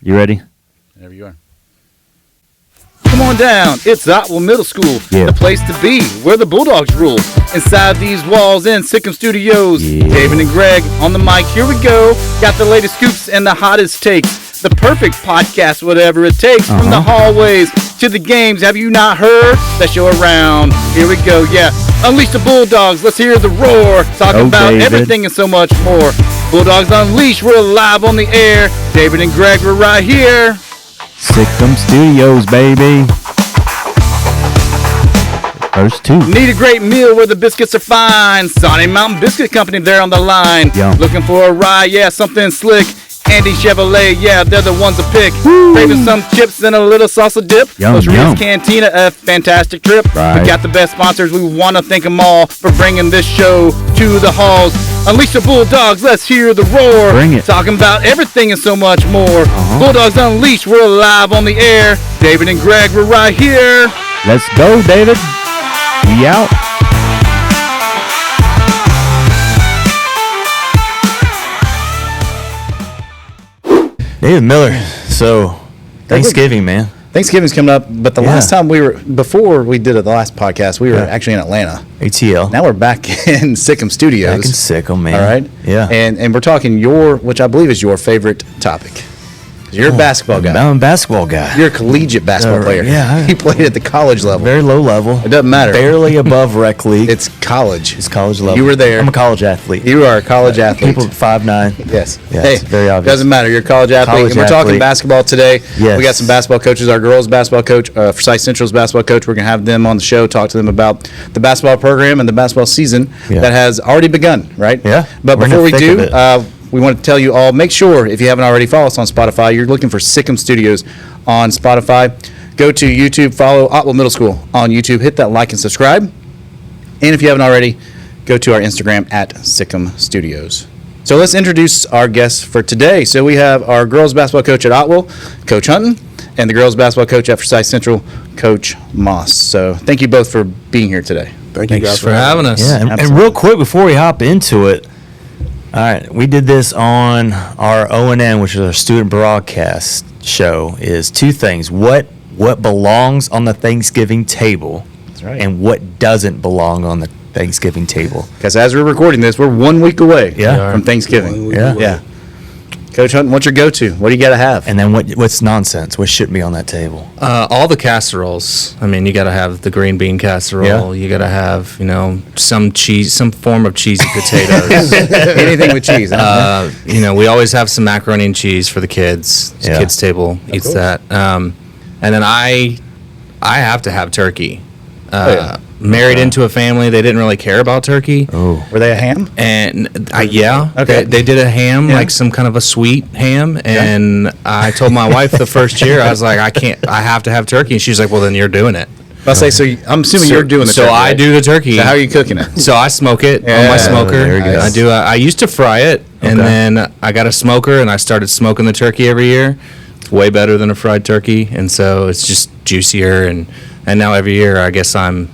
You ready? Whenever you are. Come on down. It's Otwell Middle School, the place to be, where the Bulldogs rule. Inside these walls in Sikkim Studios, David and Greg on the mic. Here we go. Got the latest scoops and the hottest takes. The perfect podcast, whatever it takes. From the hallways to the games. Have you not heard that show around? Here we go. Yeah. Unleash the Bulldogs. Let's hear the roar. Talking about everything and so much more. Bulldogs Unleashed. We're live on the air. David and Greg, we're right here. Sikkim Studios, baby. First two. Need a great meal where the biscuits are fine. Sonic Mountain Biscuit Company there on the line. Yum. Looking for a ride, something slick. Andy Chevrolet, they're the ones to pick. Craving some chips and a little salsa dip. Coach Reed's Cantina, a fantastic trip. Right. We got the best sponsors. We want to thank them all for bringing this show to the halls. Unleash the Bulldogs, let's hear the roar. Bring it. Talking about everything and so much more. Bulldogs Unleashed, we're live on the air. David and Greg, we're right here. Let's go, David. We out. David Miller. So, Thanksgiving, man. Thanksgiving's coming up, but the last time before we did the last podcast, we were actually in Atlanta. ATL. Now we're back in Sikkim Studios. Back in Sikkim, man. All right? Yeah. And we're talking which I believe is your favorite topic. You're a basketball guy. I'm a basketball guy. You're a collegiate basketball player. Yeah. You played at the college level. Very low level. It doesn't matter. Barely above rec league. It's college. It's college level. You were there. I'm a college athlete. You are a college athlete. People 5'9". Yes. Yeah, hey, it's very obvious. Doesn't matter. You're a college athlete. And we're talking basketball today. Yes. We got some basketball coaches. Our girls basketball coach, Forsyth Central's basketball coach. We're going to have them on the show, talk to them about the basketball program and the basketball season that has already begun, right? Yeah. But before we do, we want to tell you all, make sure, if you haven't already, follow us on Spotify. You're looking for Sikkim Studios on Spotify. Go to YouTube, follow Otwell Middle School on YouTube. Hit that like and subscribe. And if you haven't already, go to our Instagram at Sikkim Studios. So let's introduce our guests for today. So we have our girls basketball coach at Otwell, Coach Hunton, and the girls basketball coach at Forsyth Central, Coach Moss. So thank you both for being here today. Thank you guys for having us. Yeah, and real quick before we hop into it, all right, we did this on our O&M, which is our student broadcast show, is two things. What belongs on the Thanksgiving table, That's right, and what doesn't belong on the Thanksgiving table. Because as we're recording this, we're 1 week away from Thanksgiving. Yeah. Coach Hunton, what's your go-to? What do you got to have? And then what's nonsense? What shouldn't be on that table? All the casseroles. I mean, you got to have the green bean casserole. You got to have, some cheese, some form of cheesy potatoes. Anything with cheese. Huh? We always have some macaroni and cheese for the kids. The kids' table eats that. And then I have to have turkey. Married into a family, they didn't really care about turkey. Oh, were they a ham? And they did a ham, like some kind of a sweet ham. And I told my wife the first year, I was like, I have to have turkey. And she's like, well, then you're doing it. I'll say, so I'm assuming you're doing the turkey. So I do the turkey. So how are you cooking it? So I smoke it on my smoker. There you go. I used to fry it, and then I got a smoker, and I started smoking the turkey every year. It's way better than a fried turkey, and so it's just juicier. And now every year, I guess I'm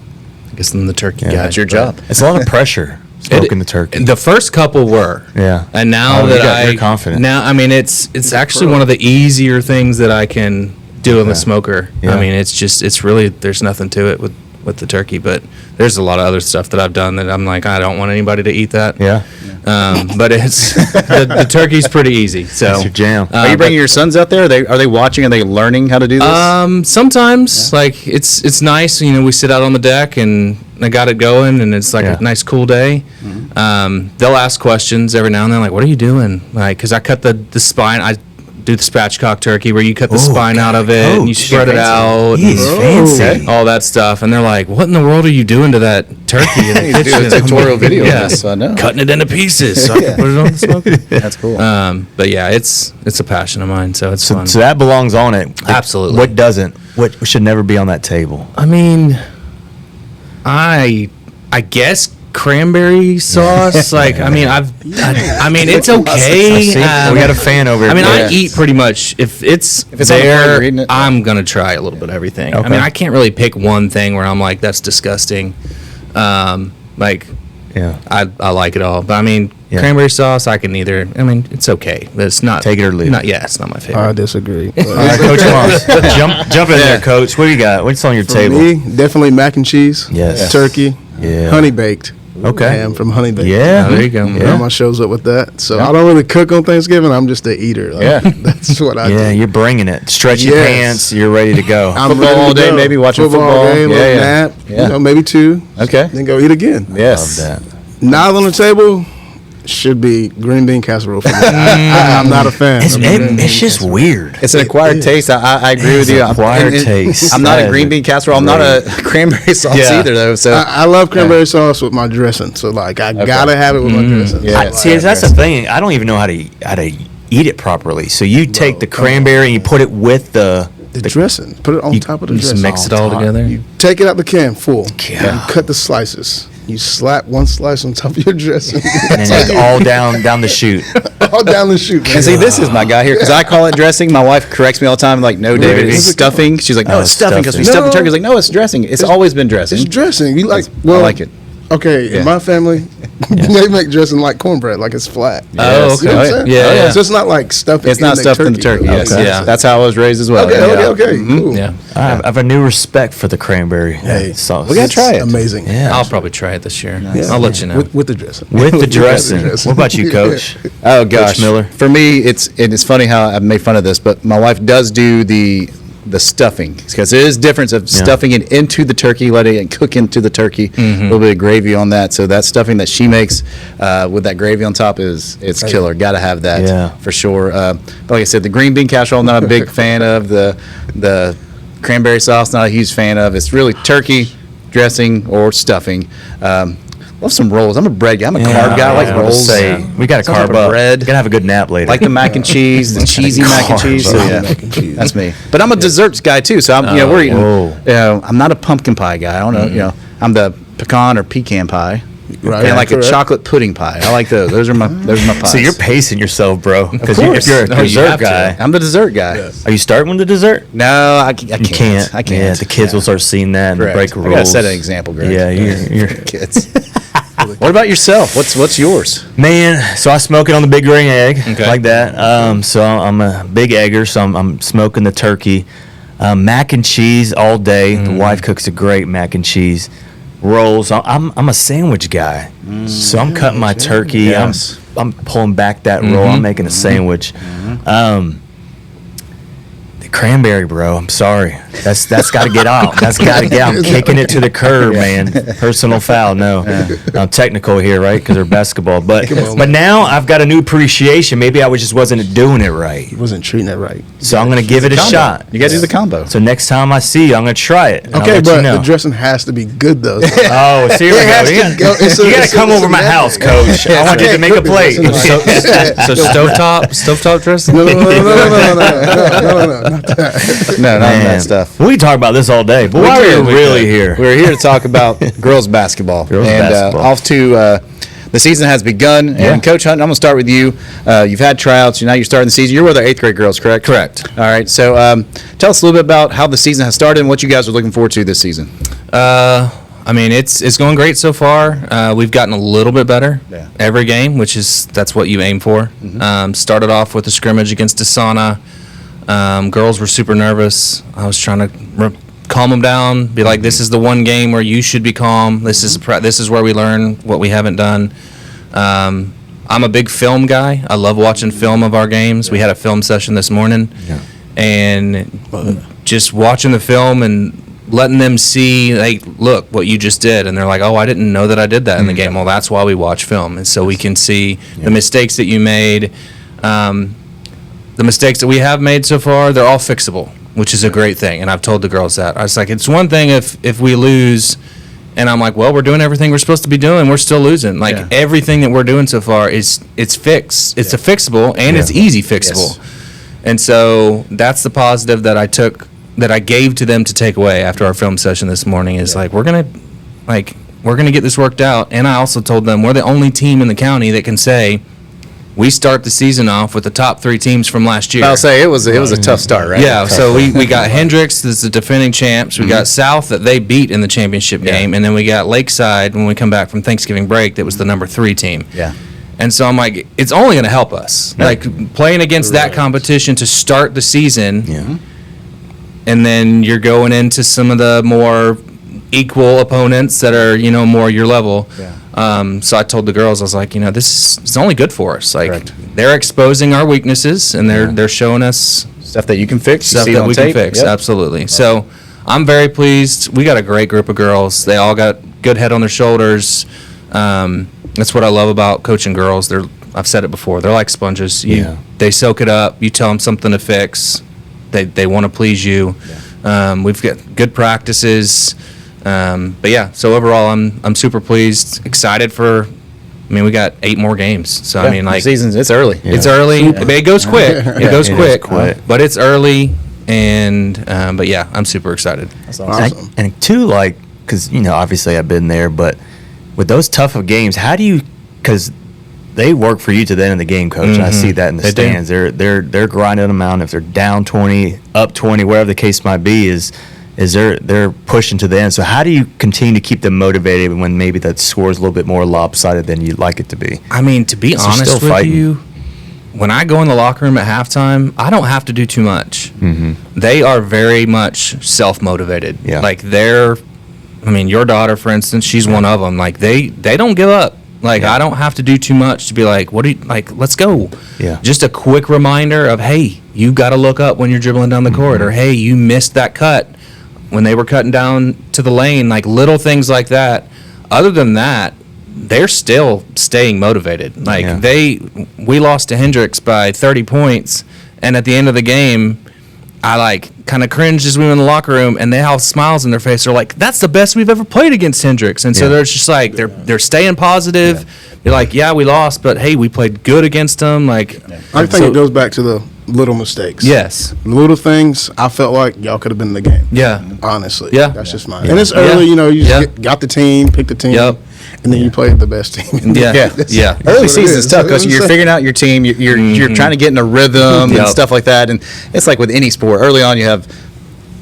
the turkey guy. That's your job. It's a lot of pressure smoking the turkey. The first couple were. Yeah. And now you're confident. Now, I mean, it's actually one of the easier things that I can do in the smoker. Yeah. I mean, it's really, there's nothing to it with the turkey, but there's a lot of other stuff that I've done that I'm like, I don't want anybody to eat that. Yeah. But it's the turkey's pretty easy. So that's your jam. Are you bringing your sons out there? Are they watching? Are they learning how to do this? Sometimes, like it's nice. We sit out on the deck and I got it going, and it's like a nice cool day. Mm-hmm. They'll ask questions every now and then, like, "What are you doing?" Like, because I cut the spine. I do the spatchcock turkey where you cut the spine out of it and you spread it out. He's fancy. All that stuff. And they're like, what in the world are you doing to that turkey in the You do kitchen? a tutorial video Yeah. of this, I know. Cutting it into pieces so I can put it on the smoker. That's cool. But yeah, it's a passion of mine, so it's fun. So that belongs on it. Absolutely. What doesn't? What should never be on that table? I mean, I guess cranberry sauce. Like, I mean, I mean, it's okay. We got a fan over here. I mean, I eat pretty much if it's on the there. burger, eating it. I'm gonna try a little bit of everything. Okay. I mean, I can't really pick one thing where I'm like, that's disgusting. Like, Yeah. I like it all. But I mean, Yeah. cranberry sauce, I can either. I mean, it's okay, but it's not. Take it or leave it. Not, yeah, it's not my favorite. I disagree. All right, Coach Moss, jump in there, Coach. What do you got? What's on your For table? me, definitely mac and cheese. Yes. Turkey. Yeah. Honey baked. Okay. Ham from Honey Baked. Yeah. Oh, there you go. Yeah. Grandma shows up with that. So I don't really cook on Thanksgiving. I'm just an eater. Like, Yeah. That's what I Yeah, do. you're bringing it. Stretch your Yes. pants. You're ready to go. I'm Football ready to all day, go. maybe watching football. game, Yeah, little yeah. nap, Yeah. maybe 2. Okay. Then go eat again. Yes. Love that. Not on the table should be green bean casserole for me. I'm not a fan. It's, of green bean it's just casserole. weird. It's an acquired is. taste. I agree with It's you. an acquired And taste. I'm not That a is green bean casserole. I'm not a cranberry sauce Yeah. either, though. So I love cranberry sauce with my dressing. So like I gotta have it with my dressing. Yeah. See, that's the thing. I don't even know how to eat it properly. So you take the cranberry and you put it with the dressing. Put it on You- top of the You just dressing. mix it all top. together. You take it out the can full. God. You cut the slices. You slap one slice on top of your dressing. and then it's all down the chute. all down the chute. Man. And see, this is my guy here because I call it dressing. My wife corrects me all the time, like, "No, David, Really? it's stuffing." She's like, "No, Oh, it's stuffing because we stuffing. stuff the No. turkey." I was like, "No, it's dressing. It's always been dressing." It's dressing. You like? I Well, like it. Okay, Yeah. in my family, they make dressing like cornbread, like it's flat. Oh, You know what okay. I'm saying? Yeah, yeah. So it's not like stuffing. It's not stuffed in the turkey. Yes, Okay. yes. Yeah. That's how I was raised as well. Okay, Yeah. okay. Cool. Yeah, I have a new respect for the cranberry sauce. we gotta try it. Amazing. Yeah. I'll probably try it this year. Yeah. I'll let you know. With the dressing. With the dressing. dressing. What about you, Coach? Oh gosh, Miller? For me, it's funny how I've made fun of this, but my wife does do the stuffing because there is difference of stuffing it into the turkey, letting it cook into the turkey, a little bit of gravy on that. So that stuffing that she makes with that gravy on top it's killer. Got to have that Yeah. for sure. But like I said, the green bean casserole, I'm not a big fan of. The cranberry sauce, not a huge fan of. It's really turkey dressing or stuffing. Love some rolls. I'm a bread guy. I'm a carb guy. I like rolls. We got to Some type carb of up. bread. Gotta have a good nap later. Like the mac and cheese, the cheesy mac and cheese. So, Carb. yeah, Mac and cheese. that's me. But I'm a desserts guy too. So I'm, we're eating. whoa. I'm not a pumpkin pie guy. I don't know. I'm the pecan or pecan pie, Right. and like Correct. a chocolate pudding pie. I like those. Those are my pies. So you're pacing yourself, bro. Because course. if you're a No, you dessert have to. guy, I'm the dessert guy. are you starting with the dessert? No, I can't. You can't. I can't. Yeah, the kids will start seeing that and Correct. break I rules. gotta set an example, Greg. Yeah, you're Kids. What about yourself? What's yours? man. So I smoke it on the big ring egg Okay. like that. So I'm a big egger. So I'm smoking the turkey, mac and cheese all day. The wife cooks a great mac and cheese. Rolls. I'm a sandwich guy. So I'm cutting my turkey. Yes. I'm pulling back that roll. I'm making a sandwich. The cranberry, bro. I'm sorry. That's got to get out. That's got to get out. I'm kicking it to the curb, man. Personal foul. No, I'm technical here, right? Because they're basketball. But now I've got a new appreciation. Maybe I just wasn't doing it right. He wasn't treating it right. So I'm gonna give it a Combo. shot. You gotta do the combo. So next time I see you, I'm gonna try it. and I'll Okay, let but you know. the dressing has to be good though. Oh, so here we It has go. to You go. gotta, It's a- you gotta it's a- come it's over a my method. house, Coach. I want you to can't make a cook the plate. dressing. So stovetop dressing. No, not that. No, none of Man, that stuff. we can talk about this all day, but why are you really here? We're here to talk about girls basketball. Girls and, basketball. Off to the season has begun. Yeah. And Coach Hunton, I'm going to start with you. You've had tryouts. Now you're starting the season. You're with our 8th grade girls, correct? Correct. All right. So tell us a little bit about how the season has started and what you guys are looking forward to this season. I mean, it's going great so far. We've gotten a little bit better Yeah. every game, that's what you aim for. Started off with a scrimmage against Asana. Girls were super nervous. I was trying to calm them down, be like, this is the one game where you should be calm. This is where we learn what we haven't done. I'm a big film guy. I love watching film of our games. We had a film session this morning, and just watching the film and letting them see, like, look what you just did, and they're like, oh, I didn't know that I did that in the game. Well, that's why we watch film, and so we can see the mistakes that you made. The mistakes that we have made so far, they're all fixable, which is a great thing. And I've told the girls that. I was like, it's one thing if we lose, and I'm like, well, we're doing everything we're supposed to be doing. We're still losing. Like, Yeah. everything that we're doing so far it's fixed. It's a fixable, and it's easy fixable. Yes. And so that's the positive that I gave to them to take away after our film session this morning is like, we're gonna get this worked out. And I also told them we're the only team in the county that can say we start the season off with the top 3 teams from last year. I'll say it was a tough start, right? Yeah, so we got Hendricks, that's the defending champs. We got South that they beat in the championship game, and then we got Lakeside when we come back from Thanksgiving break that was the number 3 team. Yeah. And so I'm like, it's only going to help us. Like playing against that competition to start the season. Yeah. And then you're going into some of the more equal opponents that are, more your level. Yeah. So I told the girls, I was like, this is only good for us. Like Correct. they're exposing our weaknesses and they're showing us Stuff that you can fix. stuff you see that on we tape. can fix. Yep. Absolutely. So I'm very pleased. We got a great group of girls. They all got good head on their shoulders. That's what I love about coaching girls. I've said it before. They're like sponges. They soak it up. You tell them something to fix. They want to please you. We've got good practices. But yeah, so overall, I'm super pleased, excited for. We got 8 more games. So Yeah, the season's it's early. it's early. It goes quick. It goes it quick, is quick. but it's early. And but yeah, I'm super excited. That's awesome. And two, because obviously I've been there, but with those tough of games, how do you? Because they work for you to the end of the game, coach. And I see that in the They do. stands. They're grinding them out. If they're down 20, up 20, whatever the case might be, is they're pushing to the end. So how do you continue to keep them motivated when maybe that score is a little bit more lopsided than you'd like it to be? To be So honest still with fighting. you, when I go in the locker room at halftime, I don't have to do too much. They are very much self-motivated. Yeah. Your daughter, for instance, she's one of them. They don't give up. I don't have to do too much to be like, let's go. Yeah. Just a quick reminder of, hey, you got to look up when you're dribbling down the court, or hey, you missed that cut when they were cutting down to the lane, little things like that. Other than that, they're still staying motivated. We lost to Hendricks by 30 points, and at the end of the game, I kind of cringed as we went in the locker room, and they have smiles in their face. They're like, "That's the best we've ever played against Hendricks," and so they're just they're staying positive. They're like, "Yeah, we lost, but hey, we played good against them." I think it goes back to the little mistakes. Yes. Little things. I felt like y'all could have been in the game. Yeah. Honestly. Yeah. That's just mine. And it's early. You just got the team, picked the team. Yep. And then you played the best team. Yeah. Yeah. Early That's what it season is is. tough because you're That's- figuring out your team. You're trying to get in a rhythm Yep. and stuff like that. And it's like with any sport. Early on, you have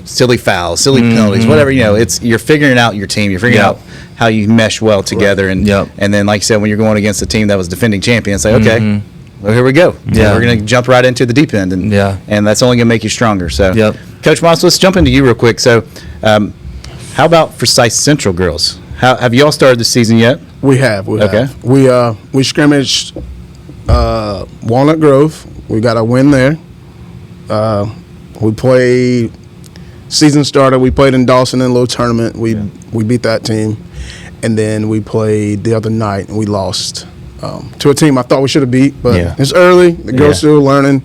silly fouls, silly penalties, whatever. You're figuring out your team. You're figuring Yep. out how you mesh well together. And Yep. and then, like you said, when you're going against a team that was defending champion, it's like, okay, well, here we go. Yeah. We're going to jump right into the deep end. And and that's only going to make you stronger. So, Yep. Coach Moss, let's jump into you real quick. So, how about Forsyth Central girls? Have you all started the season yet? We have. Okay. We scrimmaged Walnut Grove. We got a win there. We played season starter. We played in Dawson in a little tournament. We beat that team, and then we played the other night and we lost to a team I thought we should have beat. But it's early. The girls still learning.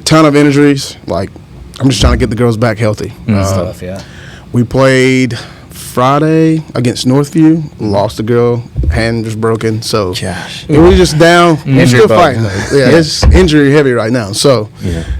Ton of injuries. I'm just trying to get the girls back healthy. Stuff, yeah. We played Friday against Northview. Lost a girl, hand just broken. So Gosh. it was just down. We're Injury still bug. fighting though. Yeah, it's injury heavy right now. So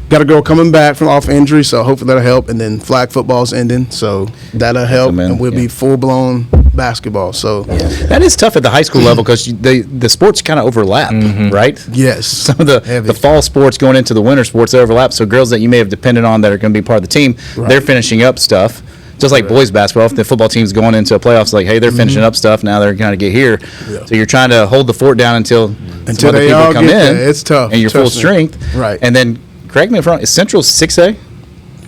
got a girl coming back from off injury. So hopefully that'll help. And then flag football's ending, so that'll help. Amen. And we'll be full blown basketball. So That is tough at the high school level because the sports kind of overlap, right? yes, Some of the fall sports going into the winter sports they overlap. So girls that you may have depended on that are going to be part of the team, they're finishing up stuff. Just like boys basketball, if the football team's going into a playoffs, like, hey, they're finishing up stuff. Now they're going to get here. So you're trying to hold the fort down until some other they people all come get in. there. It's tough. And you're full Trust me. strength. Right. And then, correct me if I'm wrong, is Central 6A?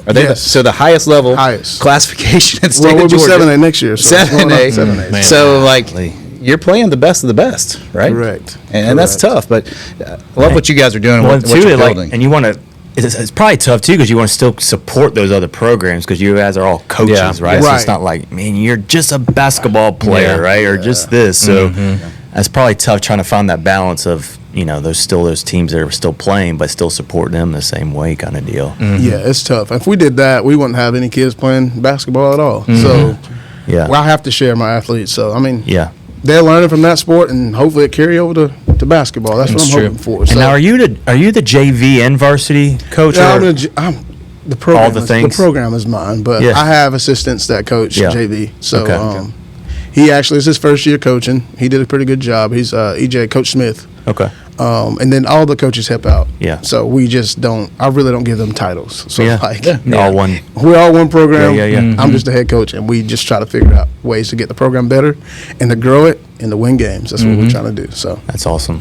Are they Yes. so the highest level Highest. classification in the state well, we'll of be Georgia? 7A next year. So it's going up 7A. 7A. Man. So, like, Golly. you're playing the best of the best, right? Correct. And that's Correct. tough, but I love what you guys are doing and Well, what too, you're building. and you want to. It's probably tough too because you want to still support those other programs because you guys are all coaches, Yeah. right? So Right. it's not like, man, you're just a basketball player, Yeah. right? Or just this. So that's probably tough trying to find that balance of those teams that are still playing but still supporting them the same way kind of deal. Yeah, it's tough. If we did that, we wouldn't have any kids playing basketball at all. So Yeah. I have to share my athletes. So Yeah. they're learning from that sport, and hopefully it carry over to basketball. That's what That's I'm true. hoping for. And So, now, are you the JV and varsity coach? yeah, or- I'm the program. All the things? The program is mine, but Yeah. I have assistants that coach Yeah. JV. So Okay. he actually is his first year coaching. He did a pretty good job. He's EJ Coach Smith. Okay. And then all the coaches help out. Yeah. So we just don't. I really don't give them titles. So like, all one. we're all one program. Yeah. I'm just the head coach, and we just try to figure out ways to get the program better and to grow it and to win games. That's what we're trying to do. So That's awesome.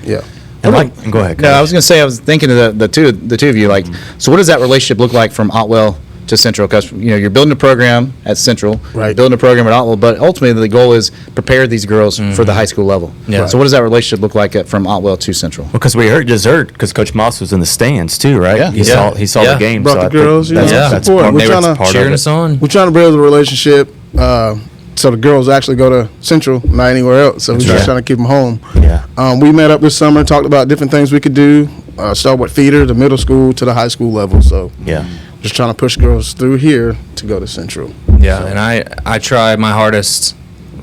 yeah. And go ahead. No, I was going to say, I was thinking of the two of you. Like, so what does that relationship look like from Otwell to Central? Because you're building a program at Central, Right. building a program at Otwell, but ultimately the goal is prepare these girls for the high school level. Yeah. So what does that relationship look like from Otwell to Central? Because we heard because Coach Moss was in the stands too, right? Yeah. He saw Yeah. the game. Brought so the I think girls, That's support. part, We're they were trying to- part Cheering of us it. on. We're trying to build a relationship so the girls actually go to Central, not anywhere else. So we're just right. trying to keep them home. Yeah. We met up this summer, talked about different things we could do. Start with feeder, the middle school to the high school level. So Yeah. just trying to push girls through here to go to Central. Yeah, and I try my hardest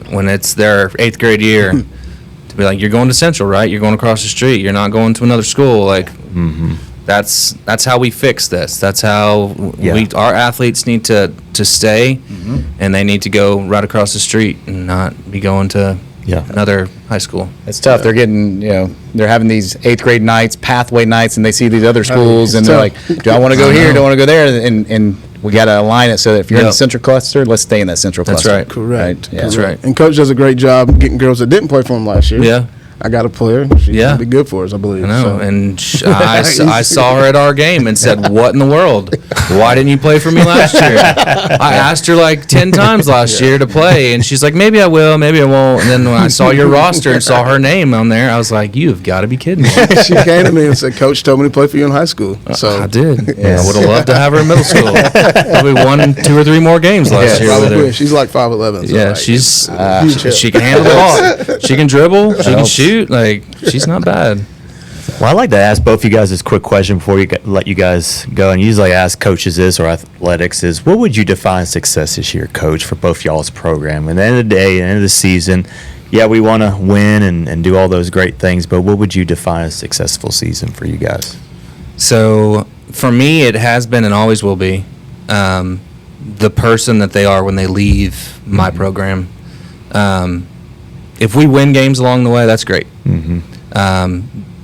when it's their 8th grade year to be like, you're going to Central, right? You're going across the street. You're not going to another school. Like, that's how we fix this. That's how our athletes need to stay, and they need to go right across the street and not be going to another high school. It's tough. They're getting, they're having these 8th grade nights, pathway nights, and they see these other schools, and they're like, do I want to go here? Do I want to go there? And we got to align it so that if you're in the Central cluster, let's stay in that Central That's cluster. right. Correct. Yeah. That's right. And Coach does a great job getting girls that didn't play for him last year. Yeah. I got a player. She's Yeah. going to be good for us, I believe. I know, So. and I saw her at our game and said, "What in the world? Why didn't you play for me last year?" I asked her like 10 times last year to play, and she's like, "Maybe I will, maybe I won't." And then when I saw your roster and saw her name on there, I was like, "You've got to be kidding me!" She came to me and said, "Coach told me to play for you in high school." So I did. Yeah. I would have loved to have her in middle school. Probably won 2 or 3 more games last year with probably. her. She's like 5'11". So Yeah, like, she's huge help. she can handle the ball. She can dribble. She can shoot. Like, she's not bad. Well, I'd like to ask both you guys this quick question before you let you guys go. And usually I ask coaches this or athletics is, what would you define success this year, Coach, for both y'all's program? At the end of the day, at the end of the season, yeah, we want to win and do all those great things, but what would you define as a successful season for you guys? So for me, it has been and always will be the person that they are when they leave my program. If we win games along the way, that's great.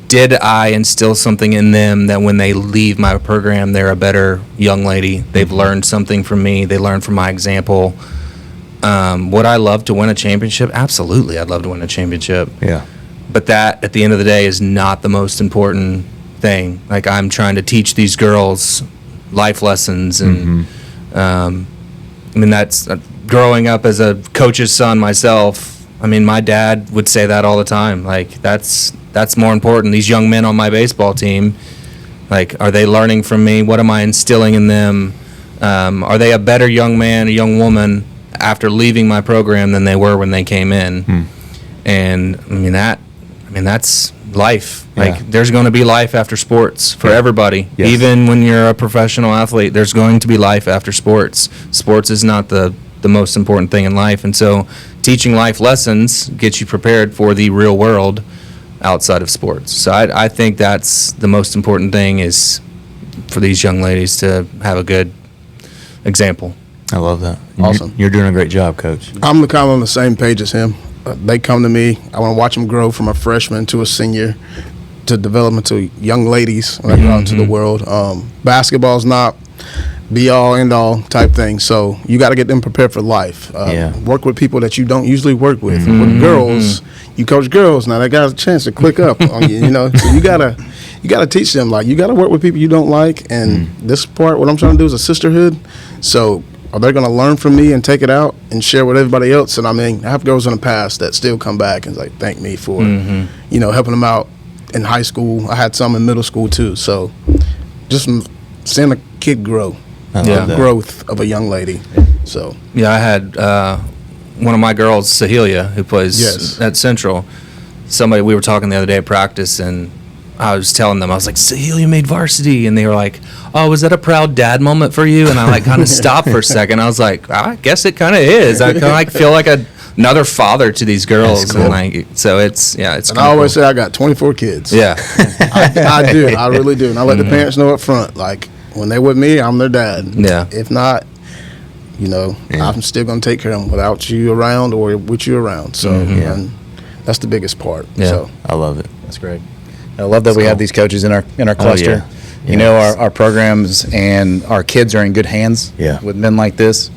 Did I instill something in them that when they leave my program, they're a better young lady? They've learned something from me. They learned from my example. Would I love to win a championship? Absolutely, I'd love to win a championship. Yeah. But that, at the end of the day, is not the most important thing. Like, I'm trying to teach these girls life lessons, and I mean, that's growing up as a coach's son myself. I mean, my dad would say that all the time. Like, that's more important. These young men on my baseball team, like, are they learning from me? What am I instilling in them? Are they a better young man, a young woman after leaving my program than they were when they came in? And I mean, that's life. Like, Yeah. there's going to be life after sports for everybody. Yes. Even when you're a professional athlete, there's going to be life after sports. Sports is not the most important thing in life. And so teaching life lessons gets you prepared for the real world outside of sports. So I think that's the most important thing, is for these young ladies to have a good example. I love that. Awesome. You're doing a great job, Coach. I'm kind of on the same page as him. They come to me. I want to watch them grow from a freshman to a senior to develop into young ladies when they go out into the world. Basketball's not be all end all type thing. So you got to get them prepared for life. Work with people that you don't usually work with. With girls, you coach girls. Now they got a chance to click up on you. You know, so you gotta teach them. Like, you got to work with people you don't like. And this part, what I'm trying to do is a sisterhood. So are they going to learn from me and take it out and share with everybody else? And I mean, I have girls in the past that still come back and like thank me for helping them out in high school. I had some in middle school too. So just from seeing a kid grow. I love that. Growth of a young lady. So Yeah, I had one of my girls, Sahelia, who plays at Central. We were talking the other day at practice, and I was telling them, I was like, Sahelia made varsity. And they were like, oh, was that a proud dad moment for you? And I like kind of stopped for a second. I was like, I guess it kind of is. I kind of like feel like another father to these girls. That's cool. And like, so it's and I always say I got 24 kids. Yeah. I do. I really do. And I let the parents know up front, like, when they're with me, I'm their dad. Yeah. If not, I'm still going to take care of them without you around or with you around. So and that's the biggest part. Yeah. So I love it. That's great. I love that we have these coaches in our cluster. Yeah. You know, our programs and our kids are in good hands with men like this,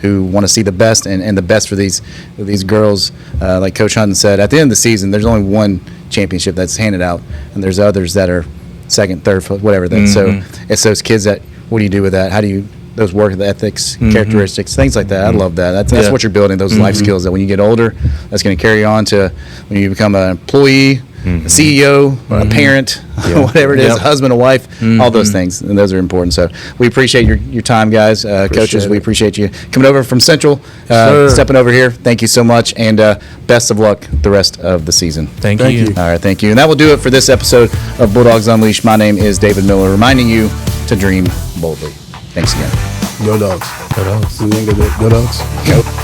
who want to see the best and the best for these girls. Like Coach Hunton said, at the end of the season, there's only one championship that's handed out, and there's others that are second, third, whatever. So it's those kids that, what do you do with that? How do you, those work ethics, characteristics, things like that. I love that. That's what you're building, those life skills that when you get older, that's going to carry on to when you become an employee, a CEO, a parent, whatever it is, a husband, a wife, all those things. And those are important. So we appreciate your time, guys. Coaches, we appreciate you coming over from Central, stepping over here. Thank you so much. And best of luck the rest of the season. Thank you. All right, thank you. And that will do it for this episode of Bulldogs Unleashed. My name is David Miller, reminding you to dream boldly. Thanks again. Go Dogs. Go Dogs. We ain't gonna do it. Go Dogs. Go.